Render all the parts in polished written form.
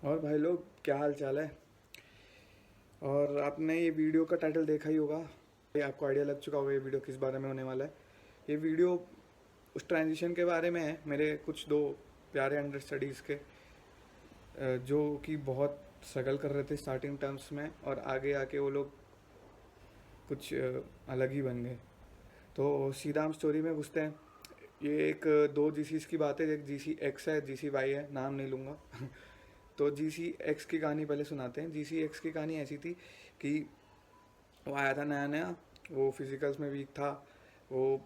और भाई लोग, क्या हाल चाल है। और आपने ये वीडियो का टाइटल देखा ही होगा, ये आपको आइडिया लग चुका होगा ये वीडियो किस बारे में होने वाला है। ये वीडियो उस ट्रांजिशन के बारे में है, मेरे कुछ दो प्यारे अंडर स्टडीज़ के, जो कि बहुत स्ट्रगल कर रहे थे स्टार्टिंग टर्म्स में, और आगे आके वो लोग कुछ अलग ही बन गए। तो सीधा हम स्टोरी में घुसते हैं। ये एक दो जीसीस की बात है, एक जीसी एक्स है, जीसी वाई है, नाम नहीं लूँगा। तो जीसी एक्स की कहानी पहले सुनाते हैं। जीसी एक्स की कहानी ऐसी थी कि वो आया था नया नया, वो फिजिकल्स में वीक था, वो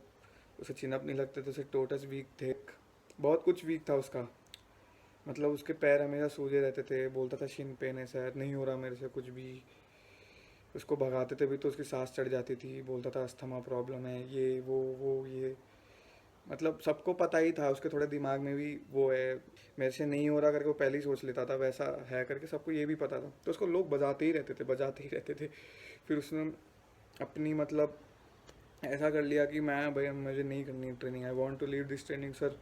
उसे चिनअप नहीं लगते थे, उसे टोटस वीक थे, बहुत कुछ वीक था उसका। मतलब उसके पैर हमेशा सूजे रहते थे, बोलता था शिन पेन है सर, नहीं हो रहा मेरे से कुछ भी। उसको भगाते थे भी तो उसकी सांस चढ़ जाती थी, बोलता था अस्थमा प्रॉब्लम है, ये वो ये। मतलब सबको पता ही था, उसके थोड़े दिमाग में भी वो है, मेरे से नहीं हो रहा करके वो पहले ही सोच लेता था वैसा है करके, सबको ये भी पता था। तो उसको लोग बजाते ही रहते थे, बजाते ही रहते थे। फिर उसने अपनी मतलब ऐसा कर लिया कि मैं भाई मुझे नहीं करनी training, I want to leave this training sir,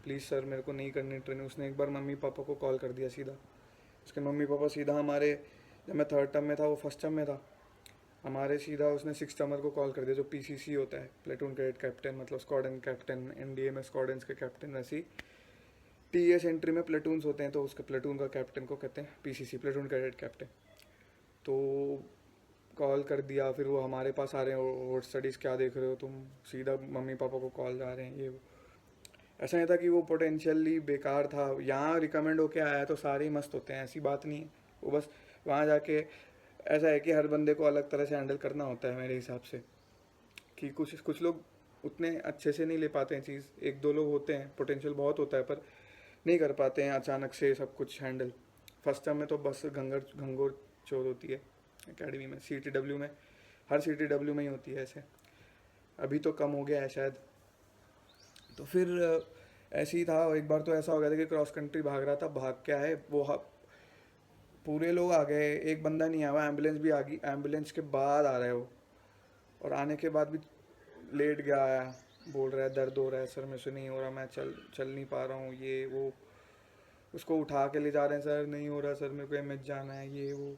please sir मेरे को नहीं करनी ट्रेनिंग। उसने एक बार मम्मी पापा को कॉल कर दिया सीधा। उसके मम्मी पापा सीधा हमारे, जब मैं थर्ड टर्म में था वो फर्स्ट टर्म में था, हमारे सीधा उसने सिक्स टर्मर को कॉल कर दिया, जो पीसीसी होता है, प्लेटून कैडेट कैप्टन, मतलब स्क्वाड्रन कैप्टन, एनडीए में स्क्वाड्रंस के कैप्टन, वैसी टीएस एंट्री में प्लेटून्स होते हैं, तो उसके प्लेटून का कैप्टन को कहते हैं पीसीसी, प्लेटून कैडेट कैप्टन। तो कॉल कर दिया, फिर वो हमारे पास आ रहे हैं, और स्टडीज़ क्या देख रहे हो तुम, सीधा मम्मी पापा को कॉल जा रहे हैं ये वो। ऐसा नहीं था कि वो पोटेंशियली बेकार था, यहाँ रिकमेंड होके आया तो सारे ही मस्त होते हैं, ऐसी बात नहीं है। वो बस वहाँ जाके ऐसा है कि हर बंदे को अलग तरह से हैंडल करना होता है मेरे हिसाब से, कि कुछ कुछ लोग उतने अच्छे से नहीं ले पाते हैं चीज़, एक दो लोग होते हैं पोटेंशियल बहुत होता है पर नहीं कर पाते हैं अचानक से सब कुछ हैंडल। फर्स्ट टर्म में तो बस घंगोर चोर होती है एकेडमी में, CTW में, हर CTW में ही होती है ऐसे। अभी तो कम हो गया है शायद। तो फिर ऐसे ही था, एक बार तो ऐसा हो गया था कि क्रॉस कंट्री भाग रहा था, भाग क्या है वो पूरे लोग आ गए, एक बंदा नहीं आया, एम्बुलेंस भी आ गई, एम्बुलेंस के बाद आ रहा है वो, और आने के बाद भी लेट गया आया, बोल रहा है दर्द हो रहा है सर, मेरे से नहीं हो रहा, मैं चल चल नहीं पा रहा हूँ ये वो। उसको उठा के ले जा रहे हैं, सर नहीं हो रहा सर, मेरे को एमएच जाना है ये वो।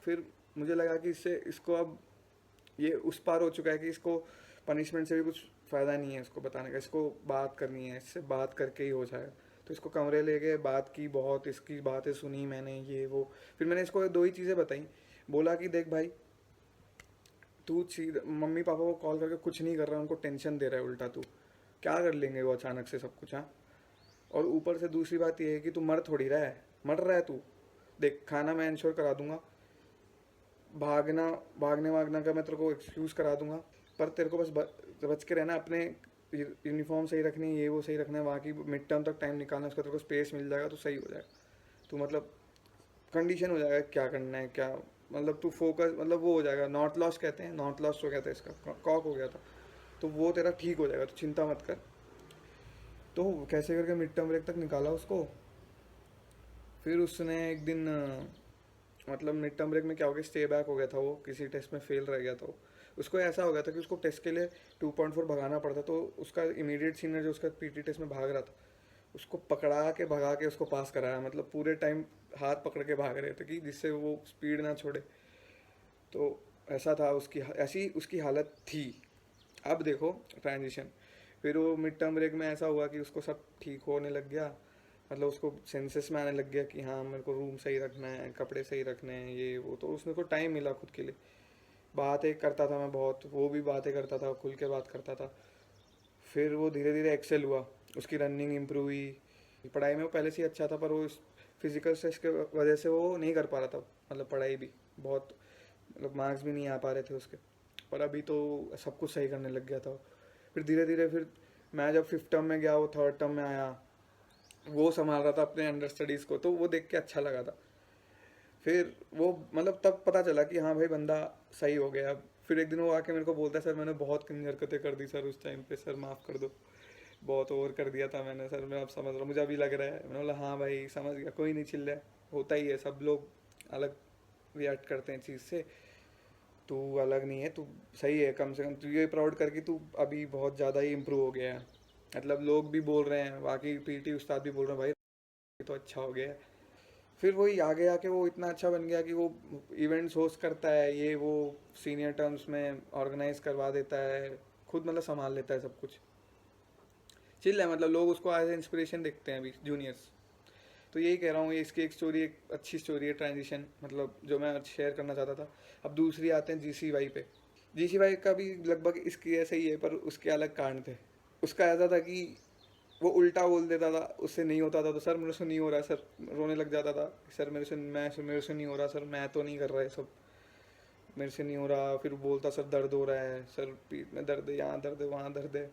फिर मुझे लगा कि इससे इसको अब ये उस पार हो चुका है कि इसको पनिशमेंट से भी कुछ फ़ायदा नहीं है इसको बताने का, इसको बात करनी है, इससे बात करके ही हो जाएगा। तो इसको कमरे ले गए, बात की बहुत, इसकी बातें सुनी मैंने ये वो। फिर मैंने इसको दो ही चीज़ें बताई, बोला कि देख भाई, तू सीधा मम्मी पापा को कॉल करके कुछ नहीं कर रहा है, उनको टेंशन दे रहा है उल्टा, तू क्या कर लेंगे वो अचानक से सब कुछ, हाँ। और ऊपर से दूसरी बात ये है कि तू मर थोड़ी रहा है, मर रहा है तू, देख खाना मैं इंश्योर करा दूंगा, भागना भागने वागना का मैं तेरे को एक्सक्यूज़ करा दूंगा, पर तेरे को बस बच के रहना, अपने यूनिफॉर्म सही रखनी है, ये वो सही रखना है, वहाँ की मिड टर्म तक टाइम निकालना है, उसका तेरे को स्पेस मिल जाएगा तो सही हो जाएगा। तू मतलब कंडीशन हो जाएगा क्या करना है क्या, मतलब तू फोकस, मतलब वो हो जाएगा, नॉट लॉस कहते हैं, नॉट लॉस हो गया था इसका, कॉक हो गया था, तो वो तेरा ठीक हो जाएगा, तो चिंता मत कर। तो कैसे करके मिड टर्म ब्रेक तक निकाला उसको। फिर उसने एक दिन मतलब मिड टर्म ब्रेक में क्या हो गया, स्टे बैक हो गया था वो, किसी टेस्ट में फेल रह गया था वो। उसको ऐसा हो गया था कि उसको टेस्ट के लिए 2.4 भगाना पड़ता, तो उसका इमीडिएट सीनियर जो उसका पीटी टेस्ट में भाग रहा था, उसको पकड़ा के भगा के उसको पास कराया, मतलब पूरे टाइम हाथ पकड़ के भाग रहे थे कि जिससे वो स्पीड ना छोड़े। तो ऐसा था उसकी, ऐसी उसकी हालत थी। अब देखो ट्रांजिशन, फिर वो मिड टर्म ब्रेक में ऐसा हुआ कि उसको सब ठीक होने लग गया, मतलब उसको सेंसेस में आने लग गया कि हाँ मेरे को रूम सही रखना है, कपड़े सही रखने हैं ये वो, तो उसमें को टाइम मिला खुद के लिए। बातें करता था मैं बहुत, वो भी बातें करता था, खुल के बात करता था। फिर वो धीरे धीरे एक्सेल हुआ, उसकी रनिंग इम्प्रूव हुई, पढ़ाई में वो पहले से ही अच्छा था, पर वो फिजिकल स्ट्रेस के वजह से वो नहीं कर पा रहा था, मतलब पढ़ाई भी बहुत, मतलब मार्क्स भी नहीं आ पा रहे थे उसके। पर अभी तो सब कुछ सही करने लग गया था। फिर धीरे धीरे फिर मैं जब फिफ्थ टर्म में गया, वो थर्ड टर्म में आया, वो संभाल रहा था अपने अंडर स्टडीज़ को, तो वो देख के अच्छा लगा था। फिर वो मतलब तब पता चला कि हाँ भाई बंदा सही हो गया। फिर एक दिन वो आके मेरे को बोलता है, सर मैंने बहुत कमी हरकतें कर दी सर उस टाइम पे, सर माफ़ कर दो, बहुत ओवर कर दिया था मैंने सर, मैं अब समझ रहा हूँ, मुझे अभी लग रहा है। मैंने बोला हाँ भाई समझ गया, कोई नहीं, चिल्ला, होता ही है, सब लोग अलग रिएक्ट करते हैं चीज़ से, तू अलग नहीं है, तू सही है, कम से कम तू ये प्राउड करके तू अभी बहुत ज़्यादा ही इम्प्रूव हो गया है। मतलब लोग भी बोल रहे हैं, बाकी पीटी उस्ताद भी बोल रहे हैं भाई तो अच्छा हो गया है। फिर वही आगे आके वो इतना अच्छा बन गया कि वो इवेंट्स होस्ट करता है, ये वो सीनियर टर्म्स में ऑर्गेनाइज करवा देता है, खुद मतलब संभाल लेता है सब कुछ। चिल है, मतलब लोग उसको एज इंस्पिरेशन देखते हैं अभी जूनियर्स। तो यही कह रहा हूँ, ये इसकी एक स्टोरी, एक अच्छी स्टोरी है ट्रांजिशन, मतलब जो मैं शेयर करना चाहता था। अब दूसरी आते हैं GCY पे। GCY का भी लगभग इसकी ऐसे ही है, पर उसके अलग कांड थे। उसका ऐसा था कि वो उल्टा बोल देता था, उससे नहीं होता था तो सर मेरे से नहीं हो रहा सर, रोने लग जाता था, सर मेरे से नहीं हो रहा सर, मैं तो नहीं कर रहा है सब, मेरे से नहीं हो रहा। फिर बोलता सर दर्द हो रहा है, सर पीठ में दर्द है, यहाँ दर्द है, वहाँ दर्द है।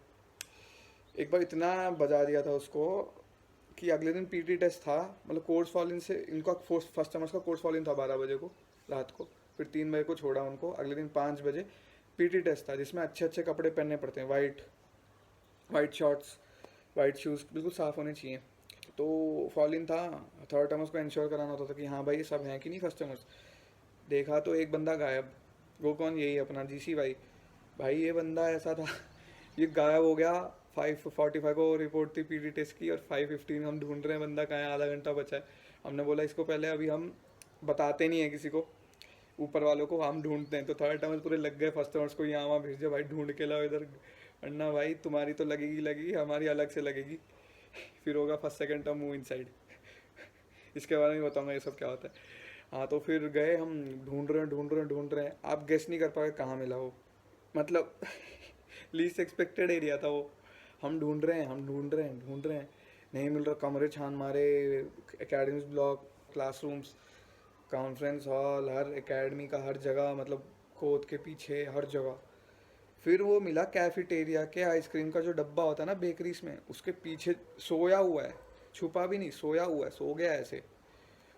एक बार इतना बजा दिया था उसको कि अगले दिन PT टेस्ट था, मतलब कोर्स फॉलिंग से इनका फर्स्ट सेमेस्टर का कोर्स फॉलिंग था 12 बजे को रात को, फिर 3 बजे को छोड़ा उनको। अगले दिन 5 बजे PT टेस्ट था, जिसमें अच्छे अच्छे कपड़े पहनने पड़ते हैं, white white shorts, white shoes, बिल्कुल साफ़ होने चाहिए। तो फॉलिन था, थर्ड टर्मर्स को इंश्योर कराना होता था कि हाँ भाई सब हैं कि नहीं फर्स्ट टर्मर्स। देखा तो एक बंदा गायब। वो कौन? यही अपना GCY भाई। ये बंदा ऐसा था ये गायब हो गया। 5:45 को रिपोर्ट थी PT टेस्ट की, और 5:15 हम ढूंढ रहे हैं बंदा कहाँ है, आधा घंटा बचा है। हमने बोला इसको पहले अभी हम बताते नहीं है किसी को, ऊपर वालों को हम ढूंढते हैं। तो थर्ड टर्मर्स पूरे लग गए फर्स्ट टर्मर्स को यहाँ वहाँ भेज दिया, भाई ढूंढ के लाओ इधर, वरना भाई तुम्हारी तो लगेगी, हमारी अलग से लगेगी। फिर होगा first second term move inside. इसके बारे में बताऊंगा ये सब क्या होता है। हाँ, तो फिर गए हम, ढूंढ रहे हैं। आप गेस नहीं कर पाए कहाँ मिला वो, मतलब लीस्ट एक्सपेक्टेड एरिया था वो। हम ढूंढ रहे हैं, नहीं मिल रहा। कमरे छान मारे, academics block, classrooms, conference hall, हर एकेडमी का हर जगह, मतलब कोद के पीछे हर जगह। फिर वो मिला कैफेटेरिया के आइसक्रीम का जो डब्बा होता है ना बेकरीज में, उसके पीछे सोया हुआ है, छुपा भी नहीं, सोया हुआ है, सो गया ऐसे।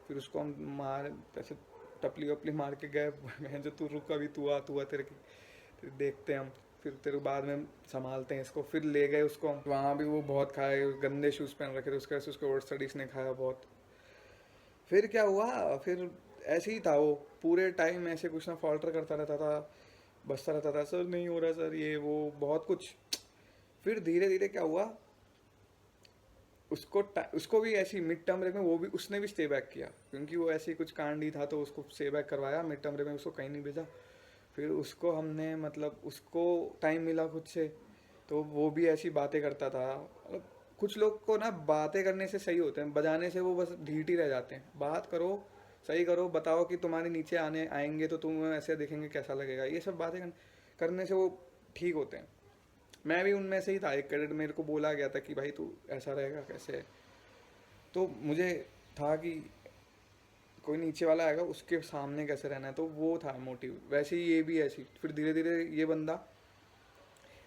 फिर उसको हम मार ऐसे टपली वपली मार के गए, मैं जो तू रुक अभी, तू आ तेरे की, फिर देखते हैं हम, फिर तेरे बाद में संभालते हैं इसको। फिर ले गए उसको वहाँ भी, वो बहुत खाए, गंदे शूज़ पहन रखे थे उसके वजह से उसके ओल्ड स्टडीज़ ने खाया बहुत। फिर क्या हुआ, फिर ऐसे ही था वो, पूरे टाइम ऐसे कुछ ना फॉल्टर करता रहता था, बसता रहता था, सर नहीं हो रहा सर, ये वो बहुत कुछ। फिर धीरे धीरे क्या हुआ, उसको भी ऐसी मिड टर्म ब्रेक में वो भी, उसने भी स्टे बैक किया, क्योंकि वो ऐसे ही कुछ कांड ही था, तो उसको स्टे बैक करवाया मिड टर्म ब्रेक में, उसको कहीं नहीं भेजा। फिर उसको हमने, मतलब उसको टाइम मिला खुद से, तो वो भी ऐसी बातें करता था। मतलब कुछ लोग को ना बातें करने से सही होते हैं, बजाने से वो बस ढीठ ही रह जाते हैं। बात करो, सही करो, बताओ कि तुम्हारे नीचे आएंगे तो तुम ऐसे देखेंगे कैसा लगेगा, ये सब बातें करने से वो ठीक होते हैं। मैं भी उनमें से ही था। एक कैडेट मेरे को बोला गया था कि भाई तू ऐसा रहेगा कैसे है, तो मुझे था कि कोई नीचे वाला आएगा उसके सामने कैसे रहना है, तो वो था मोटिव। वैसे ही ये भी ऐसी, फिर धीरे धीरे ये बंदा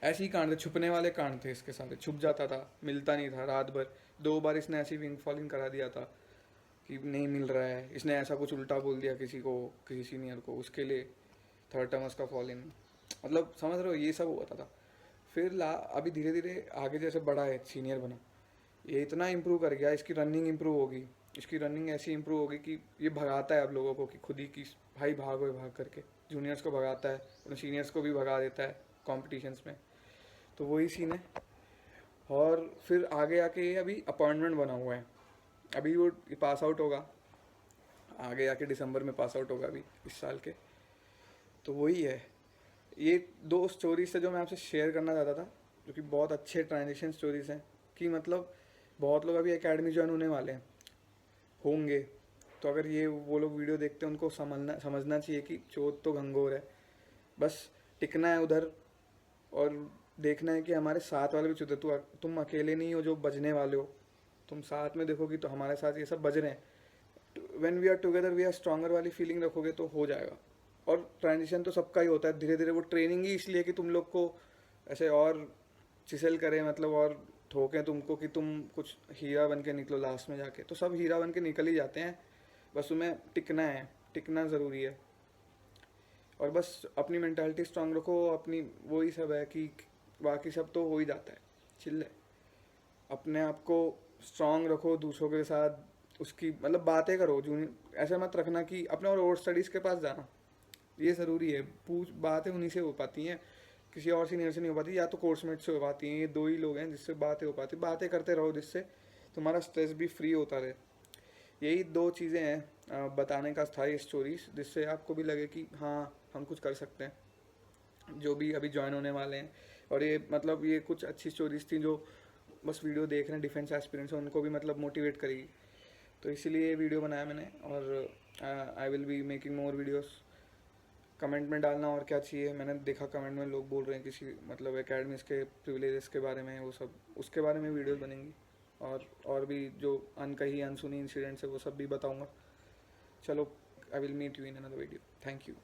ऐसे ही कांड थे, छुपने वाले कांड थे इसके सारे, छुप जाता था, मिलता नहीं था रात भर। 2 बार इसने ऐसी विंग फॉलिंग करा दिया था कि नहीं मिल रहा है, इसने ऐसा कुछ उल्टा बोल दिया किसी को, किसी सीनियर को, उसके लिए थर्ड टर्मस का फॉल इन, मतलब समझ रहे हो, ये सब होता था। फिर अभी धीरे धीरे आगे जैसे बड़ा है, सीनियर बना, ये इतना इम्प्रूव कर गया, इसकी रनिंग इम्प्रूव होगी, इसकी रनिंग ऐसी इम्प्रूव होगी कि ये भगाता है अब लोगों को, कि खुद ही की भाई भागो भाग करके, जूनियर्स को भगाता है, अपने सीनियर्स को भी भगा देता है कॉम्पिटिशन्स में। तो वही सीन है। और फिर आगे आके ये अभी अपॉइंटमेंट बना हुआ है, अभी वो पास आउट होगा, आगे आके दिसंबर में पास आउट होगा अभी इस साल के। तो वही है, ये 2 स्टोरीज थे जो मैं आपसे शेयर करना चाहता था, जो कि बहुत अच्छे ट्रांजिशन स्टोरीज हैं। कि मतलब बहुत लोग अभी एकेडमी ज्वाइन होने वाले हैं, होंगे, तो अगर ये वो लोग वीडियो देखते हैं, उनको समझना चाहिए कि चोट तो घंघोर है, बस टिकना है उधर, और देखना है कि हमारे साथ वाले भी चुते, तुम अकेले नहीं हो जो बजने वाले हो, तुम साथ में देखोगी तो हमारे साथ ये सब बज रहे हैं। When we are together we are stronger वाली फीलिंग रखोगे तो हो जाएगा। और ट्रांजिशन तो सबका ही होता है धीरे धीरे, वो ट्रेनिंग ही इसलिए कि तुम लोग को ऐसे और चिसल करें, मतलब और ठोकें तुमको कि तुम कुछ हीरा बन के निकलो लास्ट में जाके। तो सब हीरा बन के निकल ही जाते हैं, बस तुम्हें टिकना है, टिकना ज़रूरी है। और बस अपनी मेंटालिटी स्ट्रांग रखो, अपनी वही सब है कि बाकी सब तो हो ही जाता है, चिल्ल है। अपने आप को स्ट्रांग रखो, दूसरों के साथ उसकी मतलब बातें करो, जूनियर ऐसे मत रखना कि अपने और स्टडीज़ के पास जाना, ये ज़रूरी है। बातें उन्हीं से हो पाती हैं, किसी और सीनियर से नहीं हो पाती, या तो कोर्समेट से हो पाती हैं। ये 2 ही लोग हैं जिससे बातें हो पाती, बातें करते रहो जिससे तुम्हारा स्ट्रेस भी फ्री होता रहे। यही दो चीज़ें हैं बताने का था ये स्टोरीज, जिससे आपको भी लगे कि हाँ हम कुछ कर सकते हैं जो भी अभी ज्वाइन होने वाले हैं। और ये मतलब ये कुछ अच्छी स्टोरीज थी जो बस वीडियो देख रहे हैं डिफेंस एस्पिरेंट्स, उनको भी मतलब मोटिवेट करेगी। तो इसीलिए ये वीडियो बनाया मैंने, और I will be making more videos. Comment में डालना और क्या चाहिए। मैंने देखा कमेंट में लोग बोल रहे हैं किसी मतलब एकेडमीज के प्रिविलेजेस के बारे में, वो सब उसके बारे में वीडियोस बनेंगी। और भी जो अनकही अनसुनी इंसिडेंट्स है वो सब भी बताऊंगा। चलो, I will meet you in another video. Thank you.